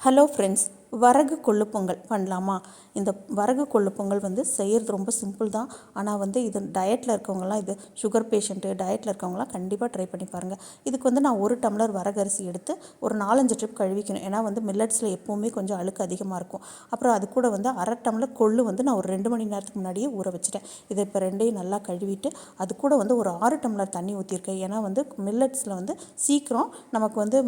Hello friends, வரகு கொள்ளு பொங்கல் பண்ணலாமா? இந்த வரகு கொள்ளு பொங்கல் செய்கிறது ரொம்ப சிம்பிள் தான். ஆனால் இது டயட்டில் இருக்கவங்கலாம், இது சுகர் பேஷண்ட்டு, டயட்டில் இருக்கவங்களாம் கண்டிப்பாக ட்ரை பண்ணி பாருங்கள். இதுக்கு நான் 1 டம்ளர் வரகரிசி எடுத்து ஒரு 4-5 ட்ரிப் கழுவிக்கணும். ஏன்னா மில்லட்ஸில் எப்போவுமே கொஞ்சம் அழுக்கு அதிகமாக இருக்கும். அப்புறம் அது கூட 1/2 டம்ளர் கொள்ளு நான் ஒரு 2 மணி நேரத்துக்கு முன்னாடியே ஊற வச்சுட்டேன். இதை இப்போ ரெண்டையும் நல்லா கழுவிட்டு அது கூட ஒரு 6 டம்ளர் தண்ணி ஊற்றிருக்கேன். ஏன்னா மில்லட்ஸில் சீக்கிரம் நமக்கு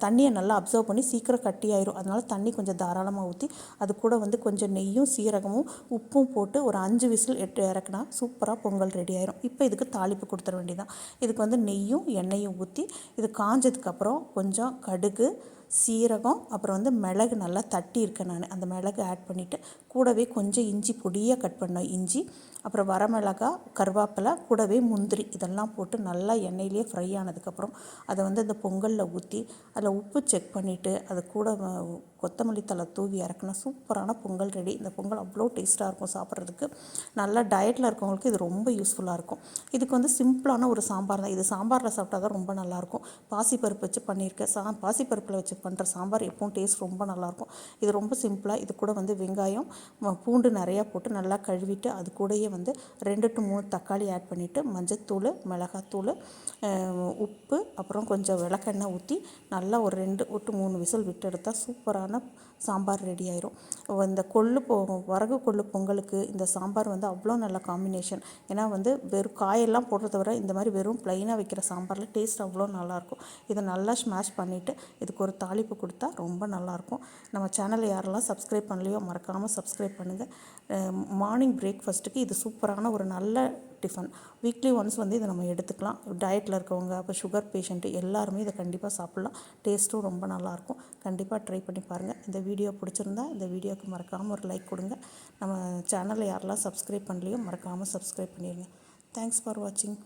தண்ணியை நல்லா அப்சர்வ் பண்ணி சீக்கிரம் கட்டியாயிரும். அதனால் தண்ணி கொஞ்சம் தாராளமாக ஊற்றி அது கூட கொஞ்சம் நெய்யும் சீரகமும் உப்பும் போட்டு ஒரு 5 விசில் இறக்குனா சூப்பராக பொங்கல் ரெடி ஆயிரும். இப்போ இதுக்கு தாளிப்பு கொடுத்துட வேண்டியதான். இதுக்கு நெய்யும் எண்ணெயும் ஊற்றி இது காஞ்சதுக்கப்புறம் கொஞ்சம் கடுகு, சீரகம், அப்புறம் மிளகு நல்லா தட்டி இருக்கேன் நான். அந்த மிளகு ஆட் பண்ணிவிட்டு கூடவே கொஞ்சம் இஞ்சி பொடியாக கட் பண்ண இஞ்சி, அப்புறம் வரமிளகா, கருவேப்பிலை, கூடவே முந்திரி இதெல்லாம் போட்டு நல்லா எண்ணெயிலே ஃப்ரை ஆனதுக்கப்புறம் அதை இந்த பொங்கலில் ஊற்றி அதில் உப்பு செக் பண்ணிவிட்டு அது கூட கொத்தமல்லி தழை தூவி இறக்குனா சூப்பரான பொங்கல் ரெடி. இந்த பொங்கல் அவ்வளோ டேஸ்ட்டாக இருக்கும் சாப்பிட்றதுக்கு. நல்லா டயட்டில் இருக்கவங்களுக்கு இது ரொம்ப யூஸ்ஃபுல்லாக இருக்கும். இதுக்கு சிம்பிளான ஒரு சாம்பார் தான். இது சாம்பாரில் சாப்பிட்டா தான் ரொம்ப நல்லாயிருக்கும். பாசிப்பருப்பு வச்சு பண்ணியிருக்கேன். பாசிப்பருப்பில் வச்சு பண்ணுற சாம்பார் எப்பவும் டேஸ்ட் ரொம்ப நல்லாயிருக்கும். இது ரொம்ப சிம்பிளாக. இது கூட வெங்காயம், பூண்டு நிறையா போட்டு நல்லா கழுவிட்டு அது கூடயே 2 to 3 தக்காளி ஆட் பண்ணிவிட்டு மஞ்சத்தூள், மிளகாத்தூள், உப்பு, அப்புறம் கொஞ்சம் விளக்கெண்ணெய் ஊற்றி நல்லா ஒரு 2 to 3 விசில் விட்டு எடுத்தால் சூப்பரான சாம்பார் ரெடி ஆயிரும். இந்த வரகு கொள்ளு பொங்கலுக்கு இந்த சாம்பார் அவ்வளோ நல்ல காம்பினேஷன். ஏன்னா வெறும் காயெல்லாம் போடுறத விட இந்த மாதிரி வெறும் ப்ளைனாக வைக்கிற சாம்பாரில் டேஸ்ட் அவ்வளோ நல்லாயிருக்கும். இதை நல்லா ஸ்மாஷ் பண்ணிவிட்டு இதுக்கு ஒரு தாளிப்பு கொடுத்தா ரொம்ப நல்லாயிருக்கும். நம்ம சேனலை யாரெல்லாம் சப்ஸ்கிரைப் பண்ணலையோ மறக்காமல் சப்ஸ்கிரைப் பண்ணுங்கள். மார்னிங் பிரேக்ஃபாஸ்ட்டுக்கு இது சூப்பரான ஒரு நல்ல டிஃபன். வீக்லி ஒன்ஸ் இதை நம்ம எடுத்துக்கலாம். டயட்டில் இருக்கவங்க, அப்போ சுகர் பேஷண்ட்டு எல்லாருமே இதை கண்டிப்பாக சாப்பிட்லாம். டேஸ்ட்டும் ரொம்ப நல்லாயிருக்கும். கண்டிப்பாக ட்ரை பண்ணி பாருங்கள். இந்த வீடியோ பிடிச்சிருந்தா இந்த வீடியோவுக்கு மறக்காமல் ஒரு லைக் கொடுங்க. நம்ம சேனலை யாரெல்லாம் சப்ஸ்கிரைப் பண்ணலையோ மறக்காமல் சப்ஸ்கிரைப் பண்ணிடுங்க. தேங்க்ஸ் ஃபார் வாட்சிங்.